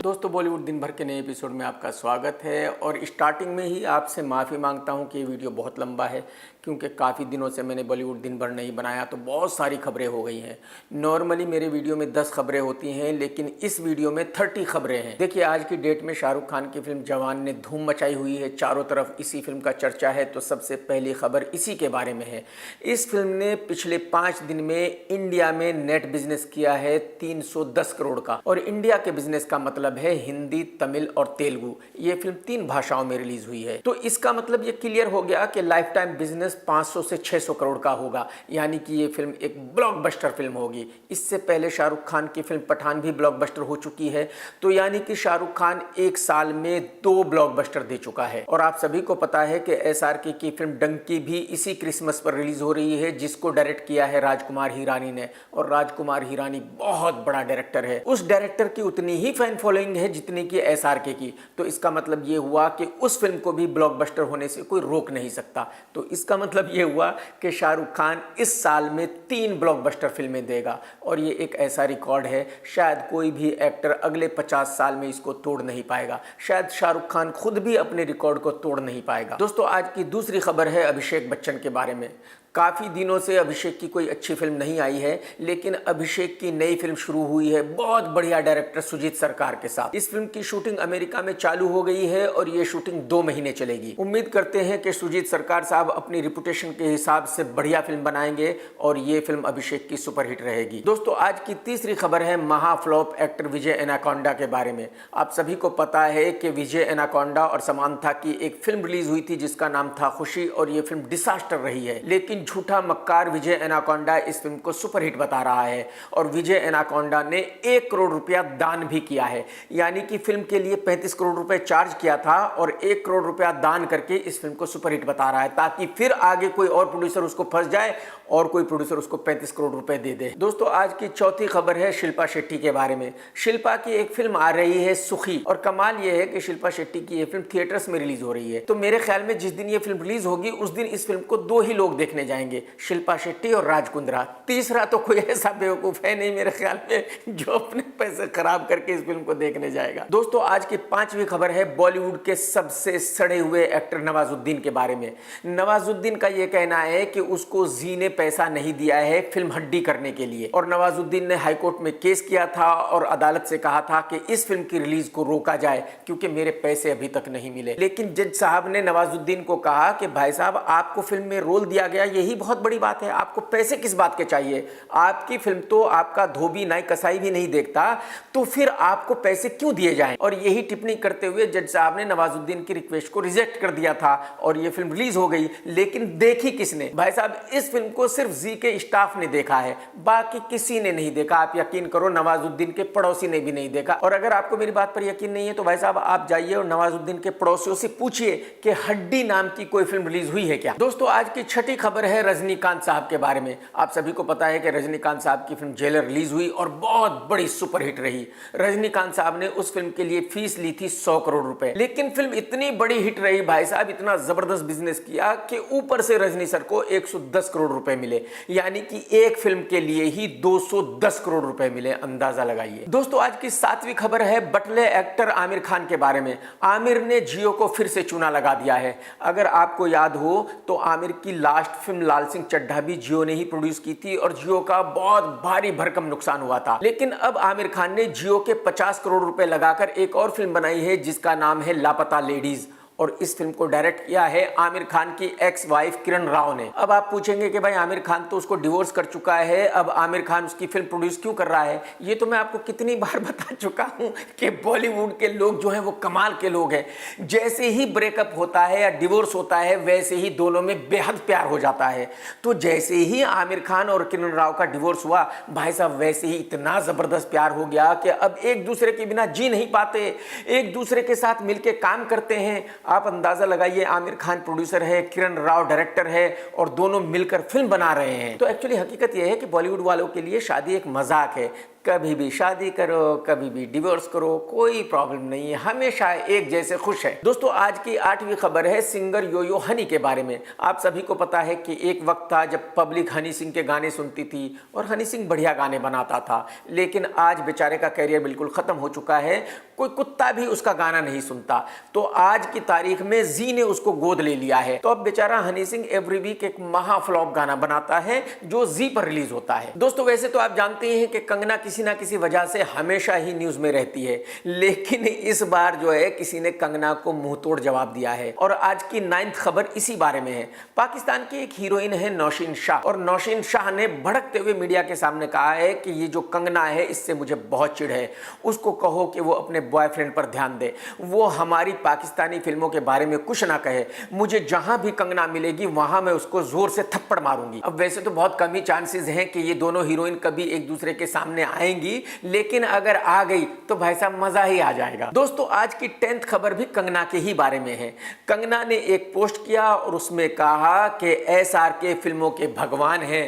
दोस्तों बॉलीवुड दिन भर के नए एपिसोड में आपका स्वागत है। और स्टार्टिंग में ही आपसे माफ़ी मांगता हूं कि ये वीडियो बहुत लंबा है, क्योंकि काफ़ी दिनों से मैंने बॉलीवुड दिन भर नहीं बनाया तो बहुत सारी खबरें हो गई हैं। नॉर्मली मेरे वीडियो में 10 खबरें होती हैं, लेकिन इस वीडियो में 30 खबरें हैं। देखिए, आज की डेट में शाहरुख खान की फिल्म जवान ने धूम मचाई हुई है, चारों तरफ इसी फिल्म का चर्चा है। तो सबसे पहली खबर इसी के बारे में है। इस फिल्म ने पिछले 5 दिन में इंडिया में नेट बिजनेस किया है 310 करोड़ का। और इंडिया के बिजनेस का मतलब है हिंदी, तमिल और तेलुगु। ये फिल्म 3 भाषाओं में रिलीज हुई है। तो इसका मतलब ये क्लियर हो गया कि लाइफ टाइम बिजनेस 500 से 600 करोड़ का होगा, यानी कि ये फिल्म एक ब्लॉकबस्टर फिल्म होगी। इससे पहले शाहरुख खान की फिल्म पठान भी ब्लॉकबस्टर हो चुकी है। तो यानी कि शाहरुख खान एक साल में 2 ब्लॉकबस्टर दे चुका है। और आप सभी को पता है कि SRK की फिल्म डंकी भी इसी क्रिसमस पर रिलीज हो रही है, जिसको डायरेक्ट किया है राजकुमार हिरानी ने। और राजकुमार हिरानी बहुत बड़ा डायरेक्टर है। उस डायरेक्टर की उतनी ही फैन फॉलोइंग है जितनी की SRK की। तो इसका मतलब ये हुआ कि उस फिल्म को भी ब्लॉकबस्टर होने से कोई रोक नहीं सकता। तो इसका मतलब ये हुआ कि शाहरुख खान इस साल में 3 ब्लॉकबस्टर फिल्में देगा। और ये एक ऐसा रिकॉर्ड है, शायद कोई भी एक्टर अगले 50 साल में इसको तोड़ नहीं पाएगा। शायद शाहरुख खान खुद भी अपने रिकॉर्ड को तोड़ नहीं पाएगा। दोस्तों, आज की दूसरी खबर है अभिषेक बच्चन के बारे में। काफ़ी दिनों से अभिषेक की कोई अच्छी फिल्म नहीं आई है, लेकिन अभिषेक की नई फिल्म शुरू हुई है बहुत बढ़िया डायरेक्टर सुजीत सरकार के साथ। इस फिल्म की शूटिंग अमेरिका में चालू हो गई है और ये शूटिंग 2 महीने चलेगी। उम्मीद करते हैं कि सुजीत सरकार साहब अपनी रिपुटेशन के हिसाब से बढ़िया फिल्म बनाएंगे और ये फिल्म अभिषेक की सुपरहिट रहेगी। दोस्तों, आज की तीसरी खबर है महाफ्लॉप एक्टर विजय एनाकोंडा के बारे में। आप सभी को पता है कि विजय एनाकोंडा और समांथा की एक फिल्म रिलीज हुई थी जिसका नाम था खुशी, और ये फिल्म डिसास्टर रही है। लेकिन झूठा मक्कार विजय एनाकोंडा इस फिल्म को सुपरहिट बता रहा है। और विजय एनाकोंडा ने 1 करोड़ रुपया दान भी किया है, यानी कि फिल्म के लिए 35 करोड़ रुपए चार्ज किया था और 1 करोड़ रुपया दान करके इस फिल्म को सुपरहिट बता रहा है, ताकि फिर आगे कोई और प्रोड्यूसर उसको फंस जाए और कोई प्रोड्यूसर उसको 35 करोड़ रुपए दे दे। दोस्तों, आज की चौथी खबर है शिल्पा शेट्टी के बारे में। शिल्पा की एक फिल्म आ रही है सुखी, और कमाल यह है कि शिल्पा शेट्टी की यह फिल्म थिएटर्स में रिलीज हो रही है। तो मेरे ख्याल में जिस दिन ये फिल्म रिलीज होगी उस दिन इस फिल्म को 2 ही लोग देखने जाएंगे, शिल्पा शेट्टी और राज कुंद्रा। तीसरा तो कोई ऐसा बेवकूफ है नहीं मेरे ख्याल में जो अपने पैसे खराब करके इस फिल्म को देखने जाएगा। दोस्तों, आज की 5वीं खबर है बॉलीवुड के सबसे सड़े हुए एक्टर नवाजुद्दीन के बारे में। नवाजुद्दीन का यह कहना है कि उसको जी ने पैसा नहीं दिया है फिल्म हड्डी करने के लिए, और नवाजुद्दीन ने हाईकोर्ट में केस किया था और अदालत से कहा था कि इस फिल्म की रिलीज को रोका जाए क्योंकि मेरे पैसे अभी तक नहीं मिले। लेकिन जज साहब ने नवाजुद्दीन को कहा कि भाई साहब, आपको फिल्म में रोल दिया गया, यही बहुत बड़ी बात है, आपको पैसे किस बात के चाहिए? आपकी फिल्म तो आपका धोबी नाई कसाई भी नहीं देखता, तो फिर आपको पैसे क्यों दिए जाएं? और यही टिप्पणी करते हुए जज साहब ने नवाजुद्दीन की रिक्वेस्ट को रिजेक्ट कर दिया था और ये फिल्म रिलीज हो गई। लेकिन देखी किसने? भाई साहब, इस फिल्म को सिर्फ जी के स्टाफ ने देखा है, बाकी किसी ने नहीं देखा। आप यकीन करो, नवाजुद्दीन के पड़ोसी ने भी नहीं देखा। और अगर आपको मेरी बात पर यकीन नहीं है तो भाई साहब, आप जाइए और नवाजुद्दीन के पड़ोसियों से पूछिए कि हड्डी नाम की कोई फिल्म रिलीज हुई है क्या। दोस्तों, आज की छठी खबर है रजनीकांत साहब के बारे में। आप सभी को पता है कि रजनीकांत साहब की फिल्म जेलर रिलीज हुई और बहुत बड़ी सुपरहिट रही। रजनीकांत साहब ने उस फिल्म के लिए फीस ली थी 100 करोड़ रुपए, लेकिन फिल्म इतनी बड़ी हिट रही भाई साहब, इतना जबरदस्त बिजनेस किया कि ऊपर से रजनी सर को 110 करोड़ रुपए मिले, यानी कि एक फिल्म के लिए ही 210 करोड़ रुपए मिले। अंदाजा लगाइए। दोस्तों, आज की 7वीं खबर है बटले एक्टर आमिर खान के बारे में। आमिर ने जियो को फिर से चूना लगा दिया है। अगर आपको याद हो तो आमिर की लास्ट फिल्म लाल सिंह चड्ढा भी जियो ने ही प्रोड्यूस की थी और जियो का बहुत भारी भरकम नुकसान हुआ था। लेकिन अब आमिर खान ने जियो के 50 करोड़ रुपए लगाकर एक और फिल्म बनाई है जिसका नाम है लापता लेडीज, और इस फिल्म को डायरेक्ट किया है आमिर खान की एक्स वाइफ किरण राव ने। अब आप पूछेंगे कि भाई आमिर खान तो उसको डिवोर्स कर चुका है, अब आमिर खान उसकी फिल्म प्रोड्यूस क्यों कर रहा है? ये तो मैं आपको कितनी बार बता चुका हूं कि बॉलीवुड के लोग जो हैं वो कमाल के लोग हैं। जैसे ही ब्रेकअप होता है या डिवोर्स होता है वैसे ही दोनों में बेहद प्यार हो जाता है। तो जैसे ही आमिर खान और किरण राव का डिवोर्स हुआ भाई साहब, वैसे ही इतना जबरदस्त प्यार हो गया कि अब एक दूसरे के बिना जी नहीं पाते, एक दूसरे के साथ मिलकर काम करते हैं। आप अंदाजा लगाइए, आमिर खान प्रोड्यूसर है, किरण राव डायरेक्टर है और दोनों मिलकर फिल्म बना रहे हैं। तो एक्चुअली हकीकत यह है कि बॉलीवुड वालों के लिए शादी एक मजाक है। कभी भी शादी करो, कभी भी डिवोर्स करो, कोई प्रॉब्लम नहीं है, हमेशा एक जैसे खुश है। दोस्तों आज की 8वीं खबर है सिंगर यो-यो हनी के बारे में। आप सभी को पता है कि एक वक्त था जब पब्लिक हनी सिंह के गाने सुनती थी और हनी सिंह बढ़िया गाने बनाता था, लेकिन आज बेचारे का कैरियर बिल्कुल खत्म हो चुका है, कोई कुत्ता भी उसका गाना नहीं सुनता। तो आज की तारीख में जी ने उसको गोद ले लिया है। तो अब बेचारा हनी सिंह एवरी वीक एक महा फ्लॉप गाना बनाता है जो जी पर रिलीज होता है। दोस्तों वैसे तो आप जानते हैं कि कंगना किसी ना किसी वजह से हमेशा ही न्यूज में रहती है, लेकिन इस बार जो है किसी ने कंगना को मुंह तोड़ जवाब दिया है। और आज की 9th खबर इसी बारे में है। पाकिस्तान की एक हीरोइन है नौशीन शाह, और नौशीन शाह ने भड़कते हुए मीडिया के सामने कहा है कि ये जो कंगना है इससे मुझे बहुत चिढ़ है, उसको कहो कि वो अपने बॉयफ्रेंड पर ध्यान दे, वो हमारी पाकिस्तानी फिल्मों के बारे में कुछ ना कहे, मुझे जहां भी कंगना मिलेगी वहां मैं उसको जोर से थप्पड़ मारूंगी। अब वैसे तो बहुत कम ही चांसेस हैं कि ये दोनों हीरोइन कभी एक दूसरे के सामने आएंगी, लेकिन अगर आ गई तो भाई साहब मजा ही आ जाएगा। दोस्तों आज की 10th खबर भी कंगना के ही बारे में है। कंगना ने एक पोस्ट किया और उसमें कहा कि SRK फिल्मों के भगवान हैं,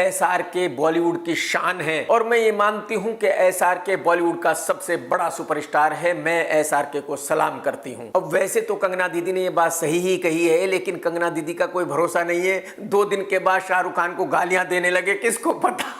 SRK बॉलीवुड की शान है, और मैं ये मानती हूं कि SRK बॉलीवुड का सबसे बड़ा सुपरस्टार है, मैं SRK को सलाम करती हूं। अब वैसे तो कंगना दीदी ने ये बात सही ही कही है, लेकिन कंगना दीदी का कोई भरोसा नहीं है, 2 दिन के बाद शाहरुख खान को गालियां देने लगे, किसको पता।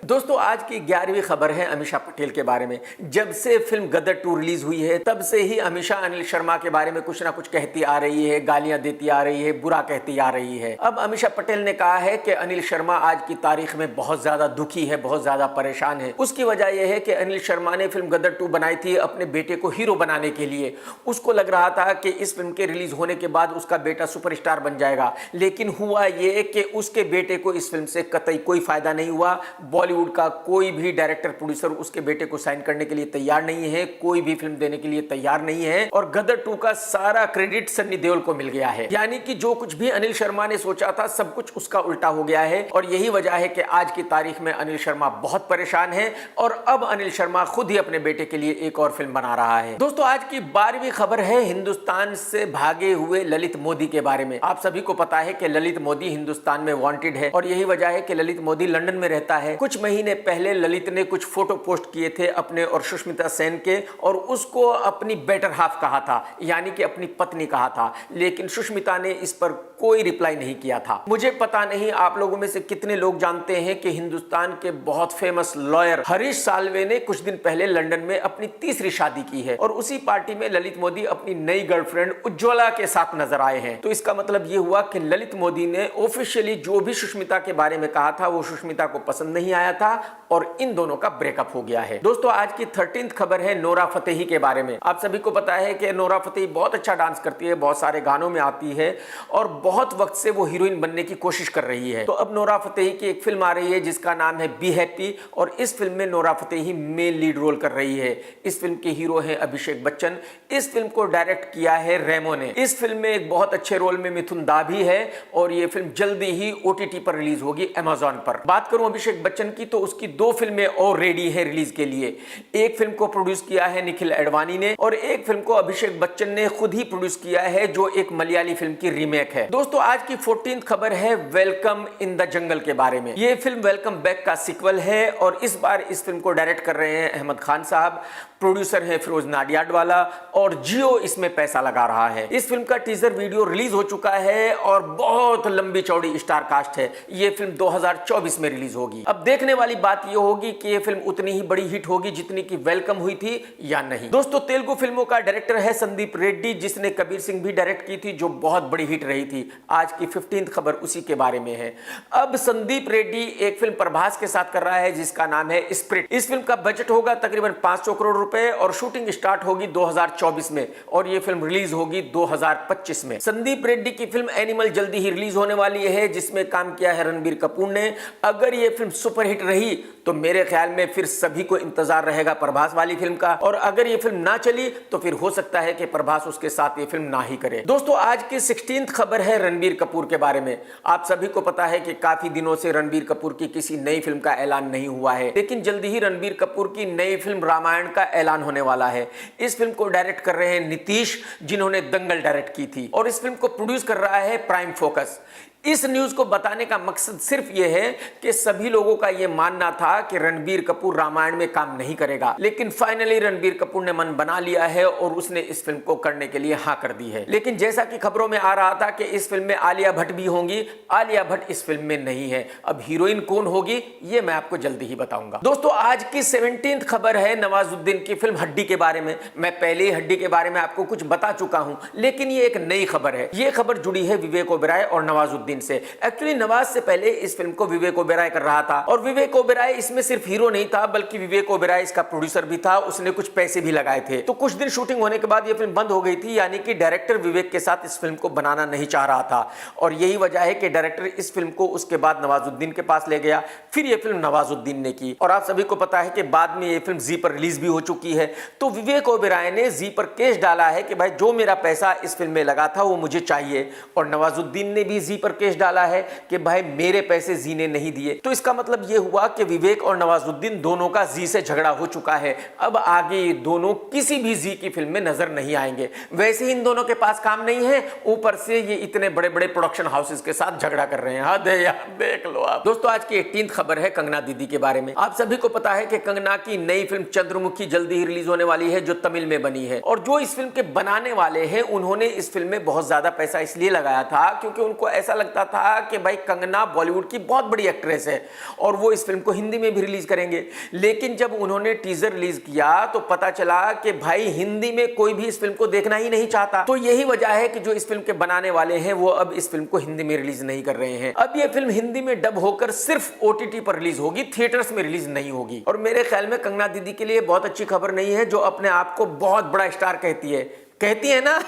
दोस्तों आज की 11वीं खबर है अमीषा पटेल के बारे में। जब से फिल्म गदर 2 रिलीज हुई है तब से ही अमीषा अनिल शर्मा के बारे में कुछ ना कुछ कहती आ रही है, गालियां देती आ रही है, बुरा कहती आ रही है। अब अमीषा पटेल ने कहा है कि अनिल शर्मा आज की तारीख में बहुत ज्यादा दुखी है, बहुत ज्यादा परेशान है। उसकी वजह यह है कि अनिल शर्मा ने फिल्म गदर 2 बनाई थी अपने बेटे को हीरो बनाने के लिए। उसको लग रहा था कि इस फिल्म के रिलीज होने के बाद उसका बेटा सुपरस्टार बन जाएगा, लेकिन हुआ यह कि उसके बेटे को इस फिल्म से कतई कोई फायदा नहीं हुआ। बॉलीवुड का कोई भी डायरेक्टर प्रोड्यूसर उसके बेटे को साइन करने के लिए तैयार नहीं है, कोई भी फिल्म देने के लिए तैयार नहीं है, और गदर 2 का सारा क्रेडिट सन्नी देओल को मिल गया है। यानी कि जो कुछ भी अनिल शर्मा ने सोचा था सब कुछ उसका उल्टा हो गया है, और यही वजह है कि आज की तारीख में अनिल शर्मा बहुत परेशान है, और अब अनिल शर्मा खुद ही अपने बेटे के लिए एक और फिल्म बना रहा है। दोस्तों आज की 12वीं खबर है हिंदुस्तान से भागे हुए ललित मोदी के बारे में। आप सभी को पता है कि ललित मोदी हिंदुस्तान में वांटेड है, और यही वजह है कि ललित मोदी लंदन में रहता है। कुछ महीने पहले ललित ने कुछ फोटो पोस्ट किए थे अपने और सुष्मिता सेन के, और उसको अपनी बेटर हाफ कहा था, यानी कि अपनी पत्नी कहा था, लेकिन सुष्मिता ने इस पर कोई रिप्लाई नहीं किया था। मुझे पता नहीं आप लोगों में से कितने लोग जानते हैं कि हिंदुस्तान के बहुत फेमस लॉयर हरीश साल्वे ने कुछ दिन पहले लंदन में अपनी 3री शादी की है, और उसी पार्टी में ललित मोदी अपनी नई गर्लफ्रेंड उज्ज्वला के साथ नजर आए हैं। तो इसका मतलब यह हुआ कि ललित मोदी ने ऑफिशियली जो भी सुष्मिता के बारे में कहा था वो सुष्मिता को पसंद नहीं आया था, और इन दोनों का ब्रेकअप हो गया है। दोस्तों आज की 13th खबर है नोरा फतेही के बारे में। आप सभी को पता है कि नोरा फतेही बहुत अच्छा डांस करती है, बहुत सारे गानों में आती है, और बहुत वक्त से वो हीरोइन बनने की कोशिश कर रही है। तो अब नोरा फतेही की एक फिल्म आ रही है जिसका नाम है बी हैप्पी, और इस फिल्म में Nora Fatehi main lead role कर रही है। इस फिल्म के हीरो हैं अभिषेक बच्चन। इस फिल्म को डायरेक्ट किया है रेमो ने। इस फिल्म में एक बहुत अच्छे रोल में मिथुन दा भी है, और ये फिल्म जल्दी ही OTT पर रिलीज होगी अमेजॉन पर। बात करूं अभिषेक बच्चन की तो उसकी 2 फिल्में और रेडी है रिलीज के लिए। एक फिल्म को प्रोड्यूस किया है निखिल एडवाणी ने, और एक फिल्म को अभिषेक बच्चन ने खुद ही प्रोड्यूस किया है जो एक मलयाली फिल्म की रीमेक है। दोस्तों आज की 14th खबर है वेलकम इन द जंगल के बारे में। यह फिल्म वेलकम बैक का सीक्वल है, और इस बार इस फिल्म को डायरेक्ट कर रहे हैं अहमद खान साहब, प्रोड्यूसर है फिरोज नाडियाडवाला, और जियो इसमें पैसा लगा रहा है। इस फिल्म का टीजर वीडियो रिलीज हो चुका है, और बहुत लंबी चौड़ी स्टार कास्ट है। यह फिल्म 2024 में रिलीज होगी। अब देखने वाली बात यह होगी कि यह फिल्म उतनी ही बड़ी हिट होगी जितनी की वेलकम हुई थी या नहीं। दोस्तों तेलुगु फिल्मों का डायरेक्टर है संदीप रेड्डी, जिसने कबीर सिंह भी डायरेक्ट की थी जो बहुत बड़ी हिट रही थी। आज की 15th खबर उसी के बारे में है। अब संदीप रेड्डी एक फिल्म प्रभास के साथ कर रहा है जिसका नाम है स्प्रिट। इस फिल्म का बजट होगा तकरीबन 500 करोड़ रुपए, और शूटिंग स्टार्ट होगी 2024 में, और यह फिल्म रिलीज होगी 2025 में। संदीप रेड्डी की फिल्म एनिमल जल्दी ही रिलीज होने वाली है, जिसमें काम किया है रणबीर कपूर ने। अगर यह फिल्म सुपरहिट रही तो मेरे ख्याल में फिर सभी को इंतजार रहेगा प्रभास वाली फिल्म का, और अगर ये फिल्म ना चली तो फिर हो सकता है कि प्रभास उसके साथ ये फिल्म ना ही करे। दोस्तों आज की 16th खबर है रणबीर कपूर के बारे में। आप सभी को पता है कि काफी दिनों से रणबीर कपूर की किसी नई फिल्म का ऐलान नहीं हुआ है, लेकिन जल्दी ही रणबीर कपूर की नई फिल्म रामायण का ऐलान होने वाला है। इस फिल्म को डायरेक्ट कर रहे हैं नीतीश, जिन्होंने दंगल डायरेक्ट की थी, और इस फिल्म को प्रोड्यूस कर रहा है प्राइम फोकस। इस न्यूज को बताने का मकसद सिर्फ यह है कि सभी लोगों का यह यह मानना था कि रणबीर कपूर रामायण में काम नहीं करेगा, लेकिन फाइनली रणबीर कपूर ने मन बना लिया है और उसने इस फिल्म को करने के लिए हाँ कर दी है। लेकिन जैसा कि खबरों में आ रहा था कि इस फिल्म में आलिया भट्ट भी होंगी, आलिया भट्ट इस फिल्म में नहीं है। अब हीरोइन कौन होगी ये मैं आपको जल्दी ही बताऊंगा। दोस्तों आज की 17th खबर है नवाजुद्दीन की फिल्म हड्डी के बारे में। मैं पहले ही हड्डी के बारे में आपको कुछ बता चुका हूं, लेकिन ये एक नई खबर है। ये खबर जुड़ी है विवेक ओबेरॉय और नवाजुद्दीन से। एक्चुअली नवाज से पहले इस फिल्म को विवेक ओबेरॉय कर रहा था और विवेक ओबेरॉय इसमें सिर्फ हीरो नहीं था बल्कि विवेक ओबेरॉय इसका प्रोड्यूसर भी था। उसने कुछ पैसे भी लगाए थे। तो कुछ दिन शूटिंग होने के बाद ये फिल्म बंद हो गई थी, यानी कि डायरेक्टर विवेक के साथ इस फिल्म को बनाना नहीं चाह रहा था और यही वजह है कि डायरेक्टर इस फिल्म को उसके बाद नवाजुद्दीन के पास ले गया। फिर ये फिल्म नवाजुद्दीन ने की और आप सभी को पता है कि बाद में ये फिल्म जी पर रिलीज भी हो चुकी है। तो विवेक ओबेरॉय ने जी पर केस डाला है कि भाई जो मेरा पैसा इस फिल्म में लगा था वो मुझे चाहिए, और नवाजुद्दीन ने भी जी पर केस डाला है कि भाई मेरे पैसे जी ने नहीं दिए। तो इसका मतलब ये हुआ कि विवेक और नवाजुद्दीन दोनों का जी से झगड़ा हो चुका है। अब आगे ये दोनों किसी भी जी की फिल्म में नजर नहीं आएंगे। वैसे ही इन दोनों के पास काम नहीं है, ऊपर से ये इतने बड़े बड़े प्रोडक्शन हाउसेस के साथ झगड़ा कर रहे हैं। हद है यार, देख लो आप। दोस्तों आज की 18th खबर है कंगना दीदी के बारे में। आप सभी को पता है कि कंगना की नई फिल्म चंद्रमुखी जल्दी ही रिलीज होने वाली है, जो तमिल में बनी है। और जो इस फिल्म के बनाने वाले हैं उन्होंने इस फिल्म में बहुत ज्यादा पैसा इसलिए लगाया था क्योंकि उनको ऐसा लगता था कि भाई कंगना बॉलीवुड की बहुत बड़ी एक्ट्रेस है और वो इस फिल्म को हिंदी में भी रिलीज करेंगे। लेकिन जब उन्होंने टीजर रिलीज किया तो पता चला कि भाई हिंदी में कोई भी इस फिल्म को देखना ही नहीं चाहता। तो यही वजह है कि जो इस फिल्म के बनाने वाले हैं वो अब इस फिल्म को हिंदी में रिलीज नहीं कर रहे हैं। अब ये फिल्म हिंदी में डब होकर सिर्फ ओटीटी पर रिलीज होगी, थिएटर्स में रिलीज नहीं होगी। और मेरे ख्याल में कंगना दीदी के लिए बहुत अच्छी खबर नहीं है, जो अपने आप को बहुत बड़ा स्टार कहती है ना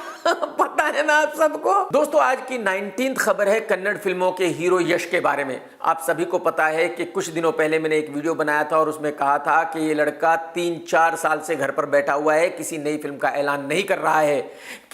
पता है ना आप सबको। दोस्तों आज की 19th खबर है कन्नड़ फिल्मों के हीरो यश के बारे में। आप सभी को पता है कि कुछ दिनों पहले मैंने एक वीडियो बनाया था और उसमें कहा था कि ये लड़का 3-4 साल से घर पर बैठा हुआ है, किसी नई फिल्म का ऐलान नहीं कर रहा है।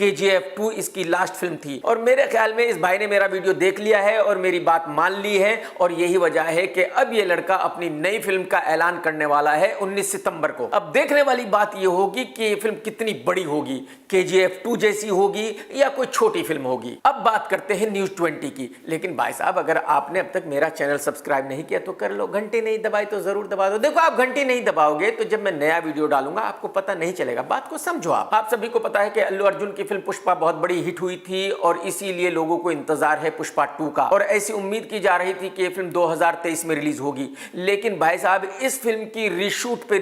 KGF 2 इसकी लास्ट फिल्म थी और मेरे ख्याल में इस भाई ने मेरा वीडियो देख लिया है और मेरी बात मान ली है और यही वजह है कि अब ये लड़का अपनी नई फिल्म का ऐलान करने वाला है 19 सितंबर को। अब देखने वाली बात ये होगी कि ये फिल्म कितनी बड़ी होगी, KGF 2 जैसी होगी या कोई छोटी फिल्म होगी। अब बात करते हैं न्यूज़ 20 की। लेकिन भाई साहब अगर आपने अब तक मेरा चैनल सब्सक्राइब नहीं किया तो कर लो, घंटी नहीं दबाई तो जरूर दबा दो। देखो आप घंटी नहीं दबाओगे तो जब मैं नया वीडियो डालूंगा आपको पता नहीं चलेगा। बात को समझो। आप सभी को पता है कि अल्लू अर्जुन की फिल्म पुष्पा बहुत बड़ी हिट हुई थी और इसीलिए लोगों को इंतजार है पुष्पा 2 का और ऐसी उम्मीद की जा रही थी कि ये फिल्म 2023 में रिलीज होगी। लेकिन भाई साहब इस फिल्म की रिशूट पे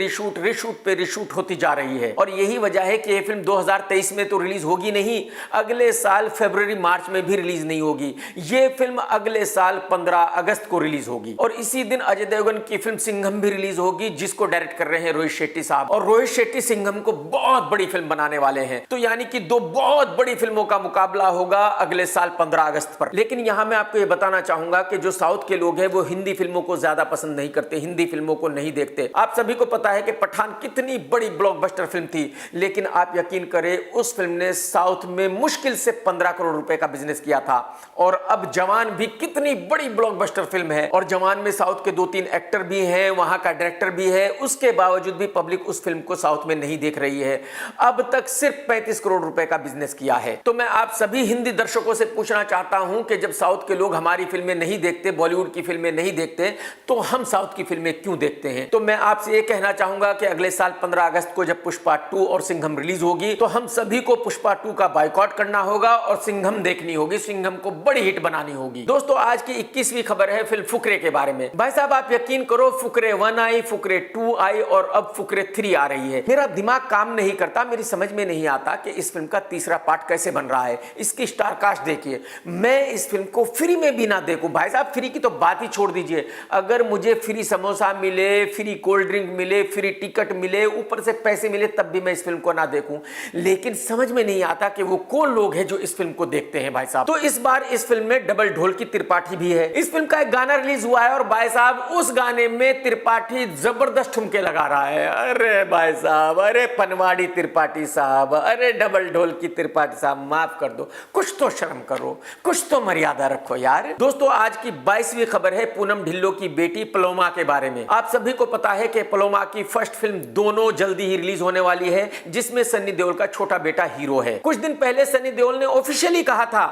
रिशूट होती जा रही है और यही वजह है कि ये फिल्म 2023 में तो रिलीज होगी नहीं, अगले साल फरवरी मार्च में भी रिलीज नहीं होगी। ये फिल्म अगले साल 15 अगस्त को रिलीज होगी और इसी दिन अजय देवगन की फिल्म सिंघम भी रिलीज होगी, जिसको डायरेक्ट कर रहे हैं रोहित शेट्टी साहब। और रोहित शेट्टी सिंघम को बहुत बड़ी फिल्म बनाने वाले हैं, तो यानी कि दो बहुत बड़ी फिल्मों का मुकाबला होगा अगले साल 15 अगस्त पर। लेकिन यहां मैं आपको यह बताना चाहूंगा कि जो साउथ के लोग हैं वो हिंदी फिल्मों को ज्यादा पसंद नहीं करते, हिंदी फिल्मों को नहीं देखते। आप सभी को पता है कि पठान कितनी बड़ी ब्लॉकबस्टर फिल्म थी, लेकिन आप यकीन करें उस फिल्म ने साउथ में मुश्किल से 15 करोड़ रुपए का बिजनेस किया था। और अब जवान भी कितनी बड़ी ब्लॉकबस्टर फिल्म है और जवान में साउथ के 2-3 एक्टर भी हैं, वहां का डायरेक्टर भी है, उसके बावजूद भी पब्लिक उस फिल्म को साउथ में नहीं देख रही है। अब तक सिर्फ 35 करोड़ रुपए का बिजनेस किया है। तो मैं आप सभी हिंदी दर्शकों से पूछना चाहता हूं कि जब साउथ के लोग हमारी फिल्में नहीं देखते, बॉलीवुड की फिल्में नहीं देखते, तो हम साउथ की फिल्में क्यों देखते हैं? तो मैं आपसे यह कहना चाहूंगा कि अगले साल 15 अगस्त को जब पुष्पा 2 और सिंघम रिलीज होगी तो हम सभी को पुष्पा 2 का बायकॉट करना होगा और सिंघम देखनी होगी, सिंघम को बड़ी हिट बनानी होगी। दोस्तों आज की 21वीं खबर है फिल्म फुकरे के बारे में। भाई साहब आप यकीन करो, फुकरे 1 आई, फुकरे 2 आई और अब फुकरे 3 आ रही है। मेरा दिमाग काम नहीं करता, मेरी समझ में नहीं आता कि इस फिल्म का तीसरा पार्ट कैसे बन रहा है। इसकी स्टार कास्ट देखिए, मैं इस फिल्म को फ्री में भी ना देखूं। भाई साहब फ्री की तो बात ही छोड़ दीजिए, अगर मुझे फ्री समोसा मिले, फ्री कोल्ड ड्रिंक मिले, फ्री टिकट मिले, ऊपर से पैसे मिले, तब भी मैं इस फिल्म को ना देखूं। लेकिन समझ में नहीं आता कि वो कौन लोग हैं जो इस फिल्म को देखते हैं भाई साहब। तो इस बार इस फिल्म में डबल ढोलकी त्रिपाठी भी है। इस फिल्म का एक गाना रिलीज हुआ है और भाई साहब उस गाने में त्रिपाठी जबरदस्त ठुमके लगा रहा है। अरे भाई साहब, अरे पनवाड़ी त्रिपाठी साहब, अरे डबल ढोलकी त्रिपाठी साहब, माफ कर दो, कुछ तो शर्म करो, कुछ तो मर्यादा रखो यार। दोस्तों आज की 22वीं खबर है पूनम ढिल्लो की बेटी पलोमा के बारे में। आप सभी को पता है कि पलोमा की फर्स्ट फिल्म दोनों जल्दी ही रिलीज होने वाली है, जिसमें सन्नी देओल का छोटा बेटा हीरो है। कुछ दिन पहले सनी देओल ने ऑफिशियली कहा था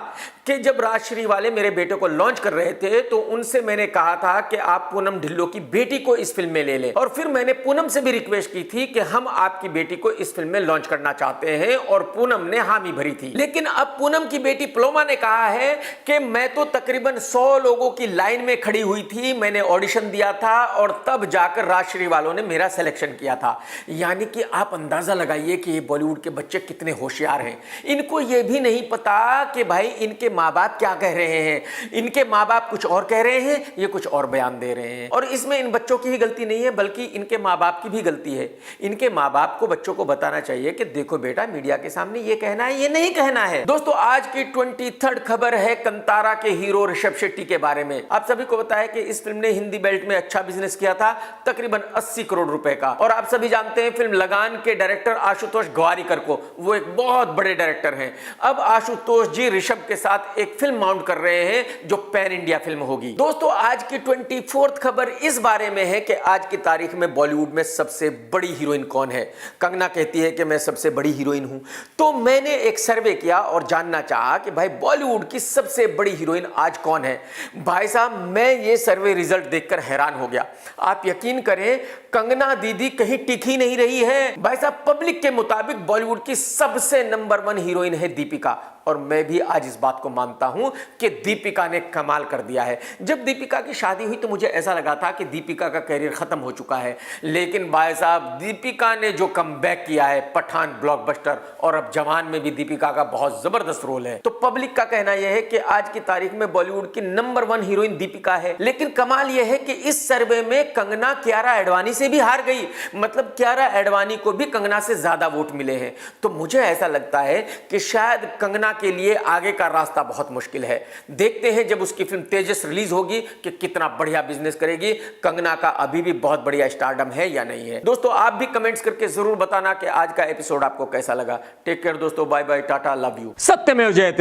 कि जब राजश्री वाले मेरे बेटे को लॉन्च कर रहे थे तो उनसे मैंने कहा था कि आप पूनम ढिल्लों की बेटी को इस फिल्म में ले लें, और फिर मैंने पूनम से भी रिक्वेस्ट की थी कि हम आपकी बेटी को इस फिल्म में लॉन्च करना चाहते हैं, और पूनम ने हामी भरी थी। लेकिन अब पूनम की बेटी प्लोमा ने कहा है कि मैं तो तकरीबन 100 लोगों की लाइन में खड़ी हुई थी, मैंने ऑडिशन दिया था और तब जाकर राजश्री वालों ने मेरा सिलेक्शन किया था। यानी कि आप अंदाजा लगाइए कि ये बॉलीवुड के बच्चे कितने होशियार हैं। इनको ये भी नहीं पता कि भाई इनके माँ बाप क्या कह रहे हैं, इनके माँ बाप कुछ और कह रहे हैं, ये कुछ और बयान दे रहे हैं। और इसमें इन बच्चों की ही गलती नहीं है बल्कि इनके माँ बाप की भी गलती है। इनके माँ बाप को बच्चों को बताना चाहिए कि देखो बेटा, मीडिया के सामने ये कहना है, ये नहीं कहना है। दोस्तों, आज की 23rd खबर है कंतारा के हीरो ऋषभ शेट्टी के बारे में। आप सभी को पता है कि इस फिल्म ने हिंदी बेल्ट में अच्छा बिजनेस किया था, तकरीबन 80 करोड़ रुपए का। और आप सभी जानते हैं फिल्म लगान के डायरेक्टर आशुतोष गोवारिकर को, वो एक बहुत बड़े डायरेक्टर हैं। अब आशुतोष जी ऋषभ के साथ एक फिल्म माउंट कर रहे हैं जो पैन इंडिया फिल्म होगी। दोस्तों, आज की 24th खबर इस बारे में है कि आज की तारीख में बॉलीवुड में सबसे बड़ी हीरोइन कौन है। कंगना कहती है कि मैं सबसे बड़ी हीरोइन हूं, तो मैंने एक सर्वे किया और जानना चाहा कि भाई बॉलीवुड की सबसे बड़ी हीरोइन आज कौन है। भाई साहब, मैं ये सर्वे रिजल्ट देखकर हैरान हो गया। आप यकीन करें, कंगना दीदी कहीं टिकी नहीं रही है। भाई साहब, पब्लिक के मुताबिक बॉलीवुड की सबसे नंबर 1 हीरोइन है दीपिका, और मैं भी आज इस बात को मानता हूं कि दीपिका ने कमाल कर दिया है। जब दीपिका की शादी हुई तो मुझे ऐसा लगा था कि दीपिका का कैरियर खत्म हो चुका है, लेकिन भाई साहब दीपिका ने जो कमबैक किया है, पठान ब्लॉकबस्टर, और अब जवान में भी दीपिका का बहुत जबरदस्त रोल है। तो पब्लिक का कहना यह है कि आज की तारीख में बॉलीवुड की नंबर 1 हीरोइन दीपिका है। लेकिन कमाल यह है कि इस सर्वे में कंगना कियारा एडवाणी से भी हार गई। मतलब कियारा एडवाणी को भी कंगना से ज्यादा वोट मिले हैं। तो मुझे ऐसा लगता है कि शायद कंगना के लिए आगे का रास्ता बहुत मुश्किल है। देखते हैं जब उसकी फिल्म तेजस रिलीज होगी कि कितना बढ़िया बिजनेस करेगी। कंगना का अभी भी बहुत बढ़िया स्टारडम है या नहीं है। दोस्तों, आप भी कमेंट्स करके जरूर बताना कि आज का एपिसोड आपको कैसा लगा। टेक केयर दोस्तों, bye bye, tata, love you. सत्यमेव जयते।